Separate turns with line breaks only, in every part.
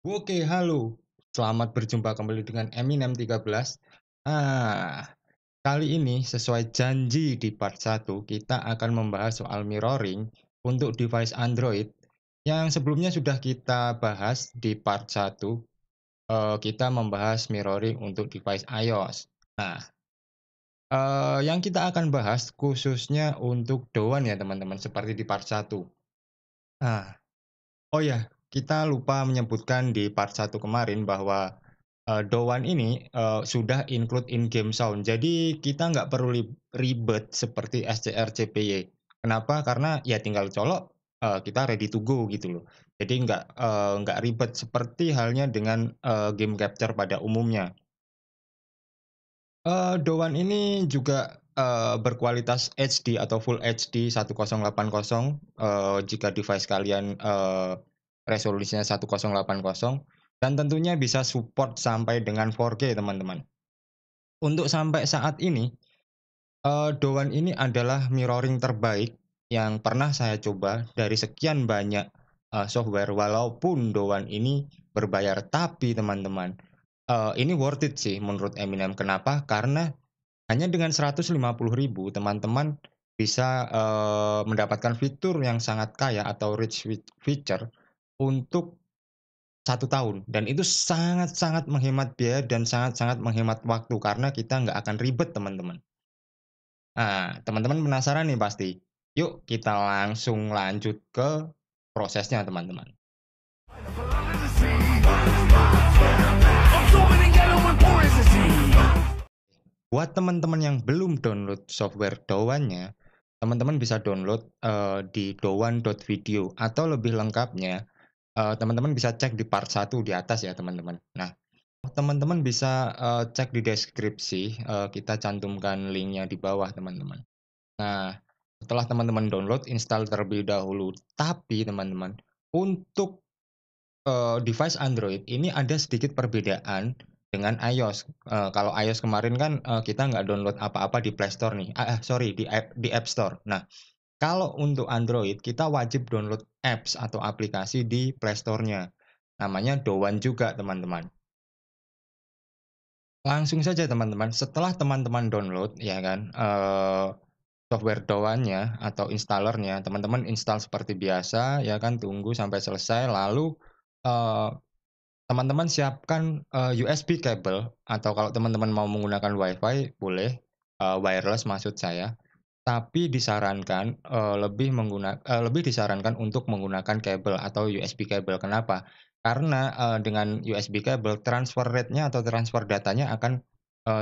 Oke, halo. Selamat berjumpa kembali dengan Eminem 13. Ah, Kali ini sesuai janji di part 1, kita akan membahas soal mirroring untuk device Android yang sebelumnya sudah kita bahas di part 1. Kita membahas mirroring untuk device iOS. Nah, yang kita akan bahas khususnya untuk Doan ya teman-teman, seperti di part 1. Nah, oh ya, kita lupa menyebutkan di part 1 kemarin bahwa Dowan ini, sudah include in-game sound. Jadi kita nggak perlu ribet seperti SCRCPY. Kenapa? Karena ya tinggal colok, kita ready to go gitu loh. Jadi nggak ribet seperti halnya dengan, game capture pada umumnya. Dowan ini juga, berkualitas HD atau Full HD 1080, jika device kalian, resolusinya 1080, dan tentunya bisa support sampai dengan 4K teman-teman. Untuk sampai saat ini, Dowan ini adalah mirroring terbaik yang pernah saya coba dari sekian banyak, software. Walaupun Dowan ini berbayar, tapi teman-teman, ini worth it sih menurut Eminem. Kenapa? Karena hanya dengan 150.000 teman-teman bisa, mendapatkan fitur yang sangat kaya atau rich feature untuk 1 tahun, dan itu sangat-sangat menghemat biaya dan sangat-sangat menghemat waktu karena kita nggak akan ribet, teman-teman. Nah, teman-teman penasaran nih pasti. Yuk kita langsung lanjut ke prosesnya, teman-teman. Buat teman-teman yang belum download software Dowan-nya, teman-teman bisa download, di dowan.video, atau lebih lengkapnya, teman-teman bisa cek di part 1 di atas ya, teman-teman. Nah, teman-teman bisa, cek di deskripsi, kita cantumkan linknya di bawah, teman-teman. Nah, setelah teman-teman download, install terlebih dahulu. Tapi teman-teman, untuk, device Android ini ada sedikit perbedaan dengan iOS. Kalau iOS kemarin kan, kita nggak download apa-apa di Play Store nih, sorry, di App Store. Nah, kalau untuk Android kita wajib download apps atau aplikasi di Play Store-nya. Namanya Dowan juga, teman-teman. Langsung saja teman-teman, setelah teman-teman download ya kan, software Dowan-nya atau installernya, teman-teman install seperti biasa ya kan, tunggu sampai selesai, lalu, eee, teman-teman siapkan, USB kabel, atau kalau teman-teman mau menggunakan WiFi boleh, wireless maksud saya. Tapi disarankan, lebih disarankan untuk menggunakan kabel atau USB kabel. Kenapa? Karena, dengan USB kabel transfer rate-nya atau transfer datanya akan,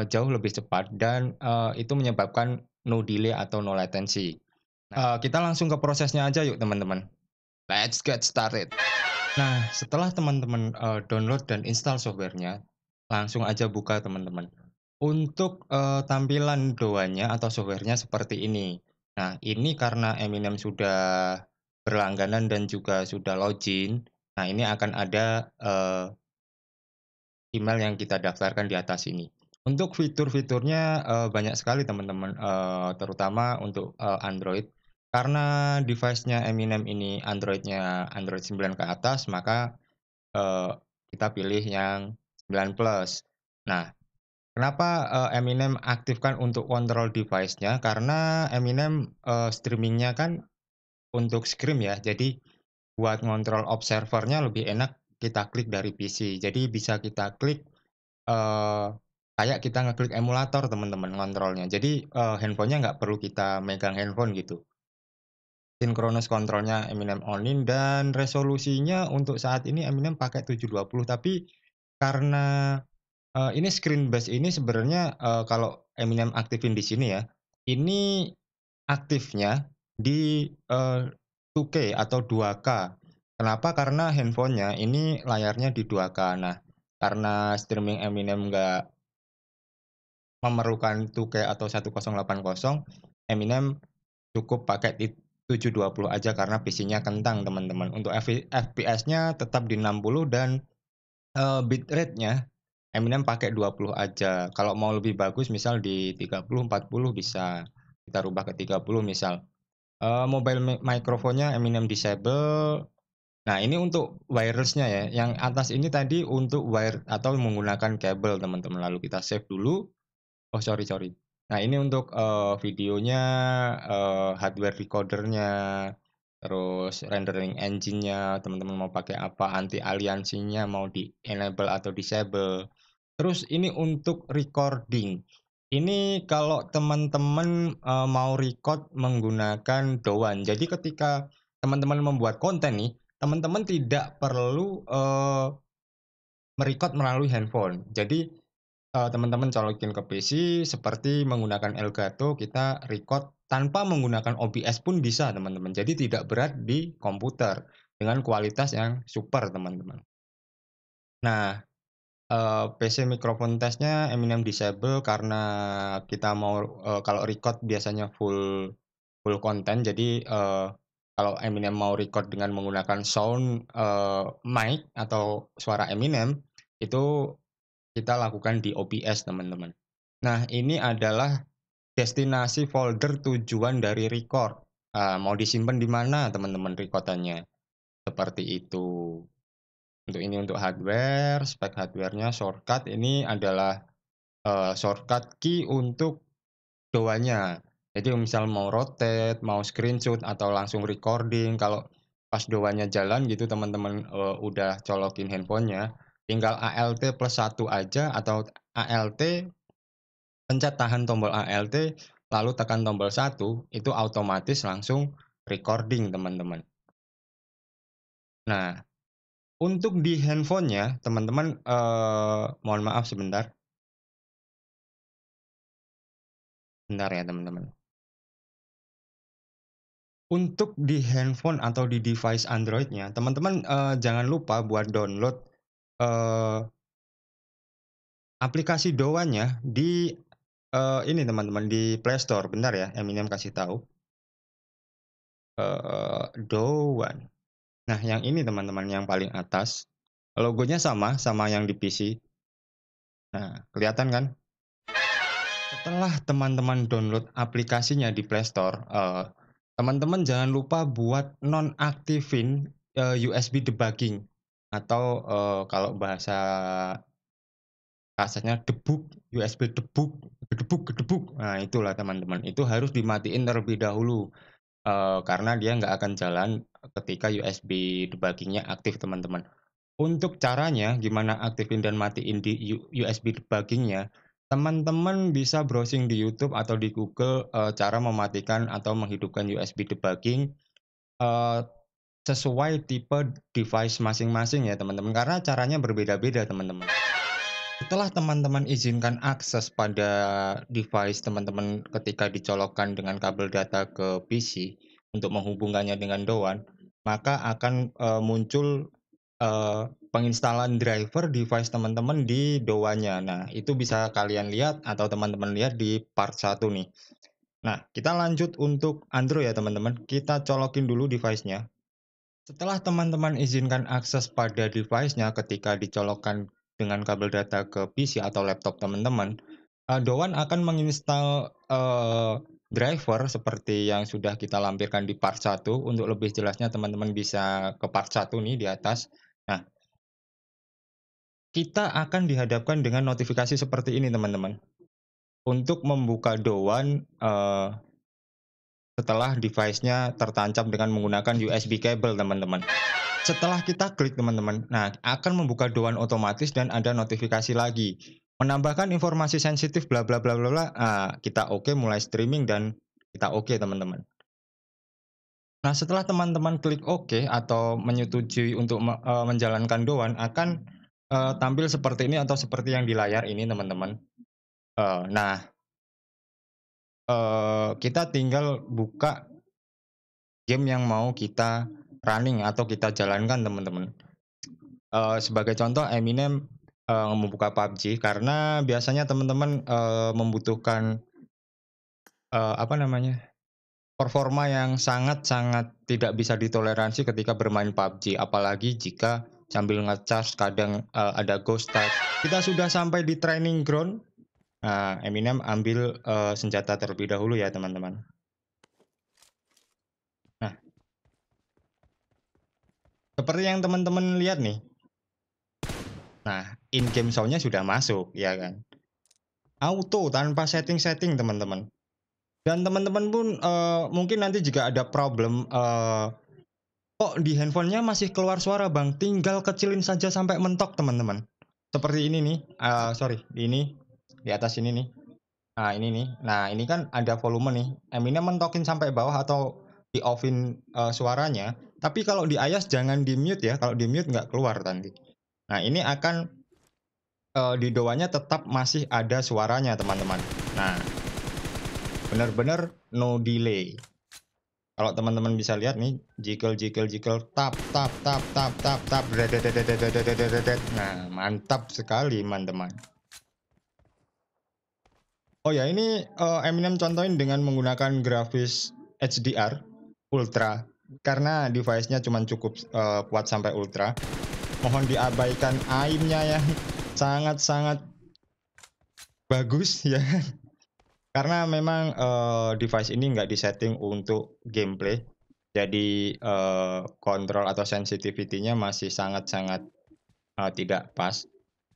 jauh lebih cepat dan, itu menyebabkan no delay atau no latency. Kita langsung ke prosesnya aja yuk teman-teman. Let's get started. Nah, setelah teman-teman, download dan install software-nya, langsung aja buka teman-teman. Untuk, tampilan doanya atau software-nya seperti ini. Nah, ini karena Eminem sudah berlangganan dan juga sudah login, nah ini akan ada, email yang kita daftarkan di atas ini. Untuk fitur-fiturnya, banyak sekali teman-teman, terutama untuk, Android. Karena device-nya Eminem ini Android-nya Android 9 ke atas, maka, eee, kita pilih yang 9 plus. Nah, kenapa, Eminem aktifkan untuk kontrol device-nya, karena Eminem, streaming-nya kan untuk Scream ya, jadi buat ngontrol observer-nya lebih enak kita klik dari PC. Jadi bisa kita klik, eee, kayak kita ngeklik emulator teman-teman ngontrolnya. Jadi, handphone-nya nggak perlu kita megang handphone gitu. Synchronous control-nya Eminem on-in, dan resolusinya untuk saat ini Eminem pakai 720, tapi karena ini screen base ini sebenarnya, kalau Eminem aktifin di sini ya, ini aktifnya di, 2K atau 2K. Kenapa? Karena handphone-nya ini layarnya di 2K. Nah, karena streaming Eminem nggak memerlukan 2K atau 1080, Eminem cukup pakai 720 aja karena PC-nya kentang, teman-teman. Untuk FPS-nya tetap di 60, dan bitrate-nya Eminem pakai 20 aja. Kalau mau lebih bagus misal di 30, 40 bisa kita rubah ke 30 misal. Mobile microphone-nya Eminem disable, Nah, ini untuk wireless-nya ya, yang atas ini tadi untuk wire atau menggunakan kabel teman-teman, lalu kita save dulu. Oh, sorry. Nah, ini untuk, videonya, hardware decoder-nya, terus rendering engine-nya, teman-teman mau pakai apa, anti aliansinya mau di-enable atau disable. Terus ini untuk recording. Ini kalau teman-teman, mau record menggunakan DAW-an. Jadi ketika teman-teman membuat konten nih, teman-teman tidak perlu, me-record melalui handphone. Jadi teman-teman colokin ke PC seperti menggunakan Elgato, kita record tanpa menggunakan OBS pun bisa, teman-teman. Jadi tidak berat di komputer dengan kualitas yang super, teman-teman. Nah, PC microphone test-nya Eminem disable karena kita mau, kalau record biasanya full full konten. Jadi, kalau Eminem mau record dengan menggunakan sound, mic atau suara Eminem, itu kita lakukan di OBS, teman-teman. Nah, ini adalah destinasi folder tujuan dari record. Mau disimpan di mana teman-teman record-annya, seperti itu. Untuk ini untuk hardware, spek hardware-nya, shortcut ini adalah, shortcut key untuk DAW-nya. Jadi misal mau rotate, mau screenshot, atau langsung recording, kalau pas DAW-nya jalan gitu teman-teman, udah colokin handphonenya, tinggal Alt+1 aja atau Alt, pencet tahan tombol Alt, lalu tekan tombol 1, itu otomatis langsung recording, teman-teman. Nah, untuk di handphonenya, teman-teman, mohon maaf sebentar. Bentar ya, teman-teman. Untuk di handphone atau di device Android-nya, teman-teman, jangan lupa buat download, eee, aplikasi DAW-nya di, ini teman-teman, di Play Store. Bentar ya, Eminem kasih tahu. DAW. Nah, yang ini teman-teman, yang paling atas, logonya sama yang di PC. Nah, kelihatan kan? Setelah teman-teman download aplikasinya di Play Store, teman-teman jangan lupa buat nonaktifin, USB debugging atau, kalau bahasa kasarnya debug, USB debug, gedebug. Nah, itulah teman-teman, itu harus dimatiin terlebih dahulu, karena dia nggak akan jalan ketika USB debugging-nya aktif, teman-teman. Untuk caranya gimana aktifin dan matiin di USB debugging-nya, teman-teman bisa browsing di YouTube atau di Google, cara mematikan atau menghidupkan USB debugging, eee, sesuai tipe device masing-masing ya, teman-teman, karena caranya berbeda-beda, teman-teman. Setelah teman-teman izinkan akses pada device teman-teman ketika dicolokkan dengan kabel data ke PC untuk menghubungkannya dengan DAW-an, maka akan, muncul, penginstalan driver device teman-teman di DAW-nya. Nah, itu bisa kalian lihat atau teman-teman lihat di part 1 nih. Nah, kita lanjut untuk Android ya, teman-teman. Kita colokin dulu device-nya. Setelah teman-teman izinkan akses pada device-nya ketika dicolokkan dengan kabel data ke PC atau laptop teman-teman, DAW-an akan menginstal, driver seperti yang sudah kita lampirkan di part 1. Untuk lebih jelasnya teman-teman bisa ke part 1 nih di atas. Nah, kita akan dihadapkan dengan notifikasi seperti ini, teman-teman. Untuk membuka DAW-an, setelah device-nya tertancap dengan menggunakan USB kabel, teman-teman. Setelah kita klik, teman-teman, nah akan membuka DAW-an otomatis dan ada notifikasi lagi. Menambahkan informasi sensitif bla bla bla bla bla. Kita oke mulai streaming dan kita oke, teman-teman. Nah, setelah teman-teman klik oke atau menyetujui untuk menjalankan DAW-an akan tampil seperti ini atau seperti yang di layar ini, teman-teman. Nah, kita tinggal buka game yang mau kita running atau kita jalankan, teman-teman. Sebagai contoh Eminem, membuka PUBG karena biasanya teman-teman, membutuhkan, apa namanya, performa yang sangat-sangat tidak bisa ditoleransi ketika bermain PUBG, apalagi jika sambil nge-charge kadang, ada ghost type. Kita sudah sampai di training ground. Nah, Eminem ambil, senjata terlebih dahulu ya, teman-teman. Nah, Seperti yang teman-teman lihat nih. Nah, in-game sound-nya sudah masuk, ya kan? Auto tanpa setting-setting, teman-teman. Dan teman-teman pun mungkin nanti jika ada problem kok di handphonenya masih keluar suara bang, tinggal kecilin saja sampai mentok teman-teman. Seperti ini nih, sorry, ini di atas ini nih. Nah ini nih, nah ini kan ada volume nih. Eminem mentokin sampai bawah atau di offin suaranya. Tapi kalau di iOS jangan di mute ya, kalau di mute nggak keluar nanti. Nah ini akan di doanya tetap masih ada suaranya teman-teman. Nah benar-benar no delay. Kalau teman-teman bisa lihat nih, jiggle, tap, tap, tap, tap, tap, tap, dedet. Nah, mantap sekali, teman-teman. Oh ya, ini Eminem contohin dengan menggunakan grafis HDR Ultra, karena device-nya cuma cukup kuat sampai Ultra. Mohon diabaikan aimnya yang sangat-sangat bagus ya, karena memang device ini nggak disetting untuk gameplay. Jadi kontrol atau sensitivity-nya masih sangat-sangat tidak pas.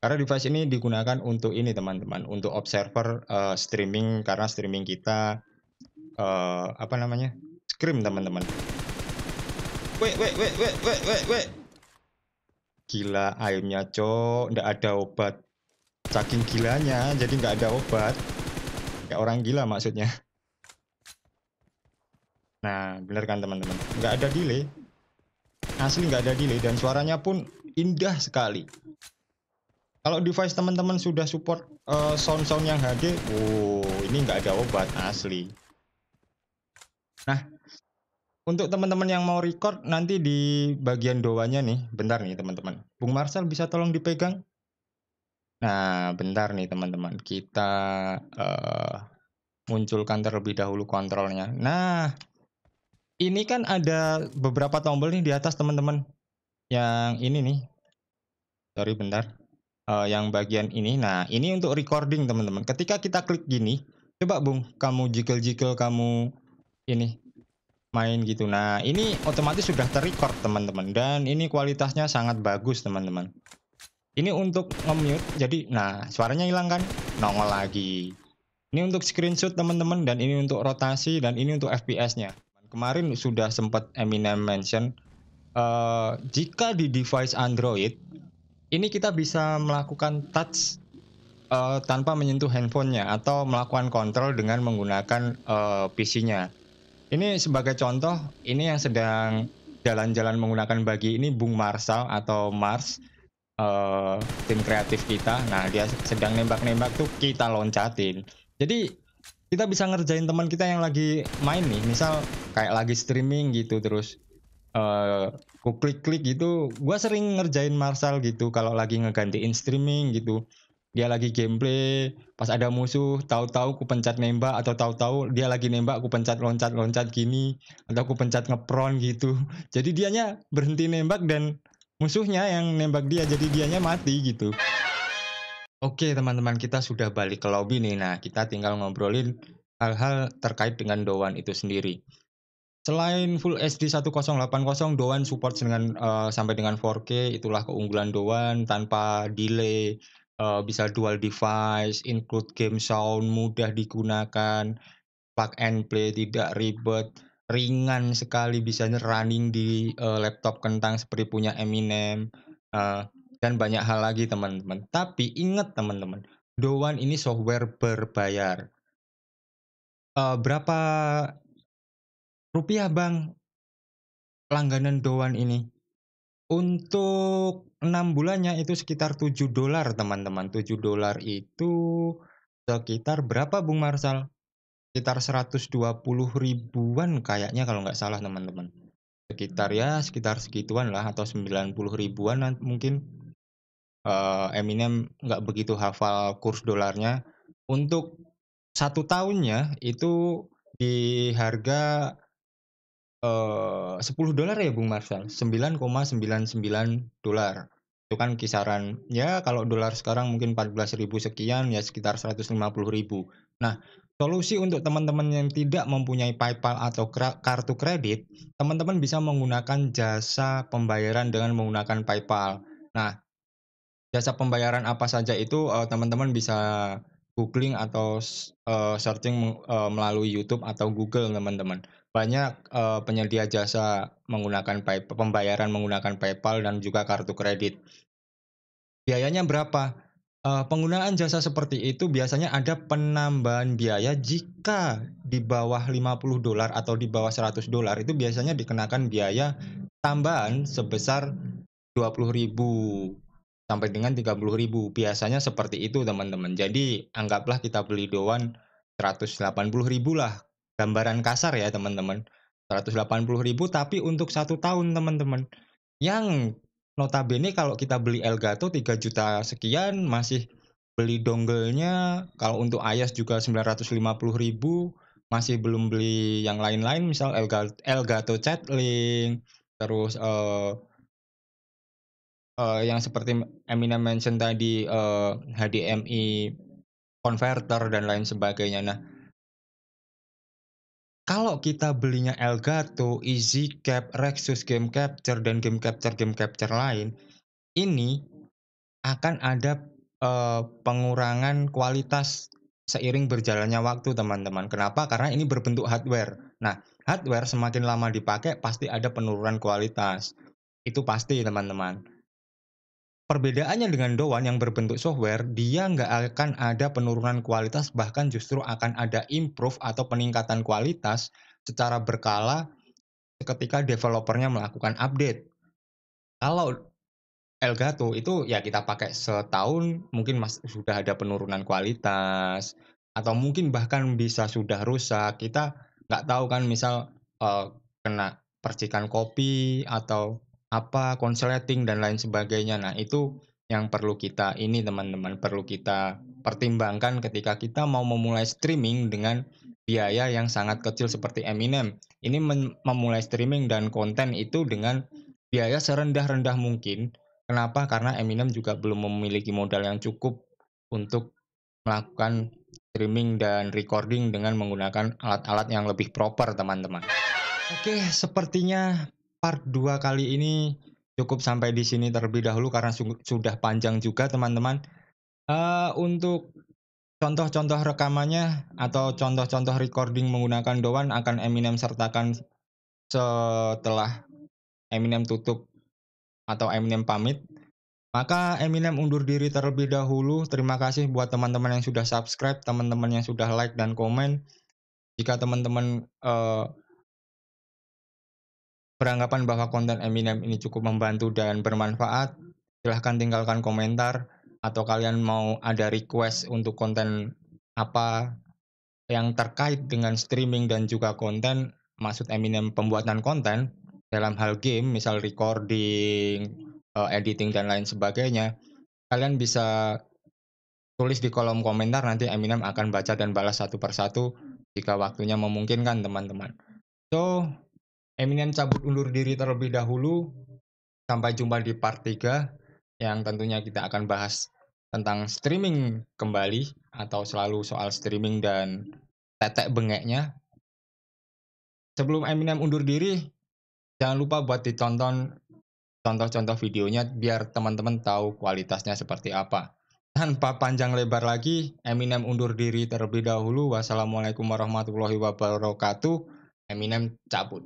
Karena device ini digunakan untuk ini teman-teman, untuk observer streaming karena streaming kita apa namanya? Scream teman-teman. Weh. Gila aimnya cok, nggak ada obat. Saking gilanya, jadi nggak ada obat. Kayak orang gila maksudnya. Nah, bener kan teman-teman? Nggak ada delay. Asli nggak ada delay dan suaranya pun indah sekali. Kalau device teman-teman sudah support sound-sound yang HD, ini nggak ada obat asli. Nah, untuk teman-teman yang mau record nanti di bagian doanya nih, bentar nih teman-teman. Bung Marcel bisa tolong dipegang? Nah, bentar nih teman-teman. Kita munculkan terlebih dahulu kontrolnya. Nah, ini kan ada beberapa tombol nih di atas teman-teman. Yang ini nih. Sorry bentar. Yang bagian ini. Nah, ini untuk recording teman-teman. Ketika kita klik gini, coba Bung, kamu jiggle-jiggle kamu ini main gitu. Nah, ini otomatis sudah terrecord teman-teman dan ini kualitasnya sangat bagus teman-teman. Ini untuk nge-mute. Jadi, nah, suaranya hilang kan? Nongol lagi. Ini untuk screenshot teman-teman dan ini untuk rotasi dan ini untuk FPS-nya. Kemarin sudah sempat Eminem mention jika di device Android ini kita bisa melakukan touch tanpa menyentuh handphonenya atau melakukan kontrol dengan menggunakan PC-nya. Ini sebagai contoh, ini yang sedang jalan-jalan menggunakan bagi ini Bung Marsal atau Mars, tim kreatif kita. Nah, dia sedang nembak-nembak tuh kita loncatin. Jadi kita bisa ngerjain teman kita yang lagi main nih, misal kayak lagi streaming gitu terus ku klik-klik gitu. Gua sering ngerjain Marsal gitu kalau lagi ngegantiin streaming gitu. Dia lagi gameplay, pas ada musuh, tahu-tahu ku pencet nembak atau tahu-tahu dia lagi nembak ku pencet loncat-loncat gini atau ku pencet ngepron gitu. Jadi dianya berhenti nembak dan musuhnya yang nembak dia jadi dianya mati gitu. Oke teman-teman, kita sudah balik ke lobby nih. Nah, kita tinggal ngobrolin hal-hal terkait dengan Dowan itu sendiri. Selain Full HD 1080, Dowan support dengan sampai dengan 4K, itulah keunggulan Dowan tanpa delay, bisa dual device, include game sound, mudah digunakan, plug and play, tidak ribet, ringan sekali, bisa running di laptop kentang seperti punya Eminem, dan banyak hal lagi teman-teman. Tapi ingat teman-teman, Dowan ini software berbayar. Berapa rupiah bang langganan Dowan ini? Untuk 6 bulannya itu sekitar $7 teman-teman. $7 itu sekitar berapa Bung Marsal? Sekitar 120 ribuan kayaknya kalau nggak salah teman-teman. Sekitar segituan lah atau 90 ribuan mungkin. Eminem nggak begitu hafal kurs dolarnya. Untuk 1 tahunnya itu di harga $10 ya Bung Marcel, $9,99. Itu kan kisaran, ya kalau dolar sekarang mungkin 14.000 sekian, ya sekitar 150.000. Nah, solusi untuk teman-teman yang tidak mempunyai PayPal atau kartu kredit, teman-teman bisa menggunakan jasa pembayaran dengan menggunakan PayPal. Nah, jasa pembayaran apa saja itu, teman-teman bisa googling atau searching melalui YouTube atau Google, teman-teman. Banyak, penyedia jasa menggunakan pembayaran menggunakan PayPal dan juga kartu kredit. Biayanya berapa? Penggunaan jasa seperti itu biasanya ada penambahan biaya jika di bawah $50 atau di bawah $100 itu biasanya dikenakan biaya tambahan sebesar 20.000 sampai dengan 30.000. Biasanya seperti itu, teman-teman. Jadi anggaplah kita beli doan 180.000 lah, gambaran kasar ya, teman-teman. 180.000 tapi untuk 1 tahun, teman-teman. Yang notabene kalau kita beli Elgato 3 juta sekian, masih beli dongle-nya, kalau untuk iOS juga 950.000, masih belum beli yang lain-lain, misal Elgato Chatlink, terus yang seperti Eminem mention tadi, HDMI converter dan lain sebagainya. Nah, kalau kita belinya Elgato, EasyCap, Rexus Game Capture, dan game capture lain, ini akan ada, pengurangan kualitas seiring berjalannya waktu, teman-teman. Kenapa? Karena ini berbentuk hardware. Nah, hardware semakin lama dipakai pasti ada penurunan kualitas. Itu pasti, teman-teman. Perbedaannya dengan Dowan yang berbentuk software, dia nggak akan ada penurunan kualitas, bahkan justru akan ada improve atau peningkatan kualitas secara berkala ketika developernya melakukan update. Kalau Elgato itu ya kita pakai setahun mungkin sudah ada penurunan kualitas, atau mungkin bahkan bisa sudah rusak. Kita nggak tahu kan, misal, kena percikan kopi atau apa, konsleting dan lain sebagainya. Nah, itu yang perlu kita ini, teman-teman, perlu kita pertimbangkan ketika kita mau memulai streaming dengan biaya yang sangat kecil seperti Eminem. Ini memulai streaming dan konten itu dengan biaya serendah-rendah mungkin. Kenapa? Karena Eminem juga belum memiliki modal yang cukup untuk melakukan streaming dan recording dengan menggunakan alat-alat yang lebih proper, teman-teman. Oke, sepertinya part 2 kali ini cukup sampai di sini terlebih dahulu karena sudah panjang juga, teman-teman. Untuk contoh-contoh rekamannya atau contoh-contoh recording menggunakan Dowan akan Eminem sertakan setelah Eminem tutup atau Eminem pamit. Maka Eminem undur diri terlebih dahulu. Terima kasih buat teman-teman yang sudah subscribe, teman-teman yang sudah like dan komen. Jika teman-teman beranggapan bahwa konten Eminem ini cukup membantu dan bermanfaat, silahkan tinggalkan komentar. Atau kalian mau ada request untuk konten apa yang terkait dengan streaming dan juga konten, maksud Eminem pembuatan konten dalam hal game, misal recording, editing dan lain sebagainya, kalian bisa tulis di kolom komentar, nanti Eminem akan baca dan balas satu persatu jika waktunya memungkinkan, teman-teman. So, Eminem cabut undur diri terlebih dahulu. Sampai jumpa di part 3 yang tentunya kita akan bahas tentang streaming kembali atau selalu soal streaming dan tetek bengeknya. Sebelum Eminem undur diri, jangan lupa buat ditonton contoh-contoh videonya biar teman-teman tahu kualitasnya seperti apa. Tanpa panjang lebar lagi, Eminem undur diri terlebih dahulu. Wassalamualaikum warahmatullahi wabarakatuh. Eminem cabut.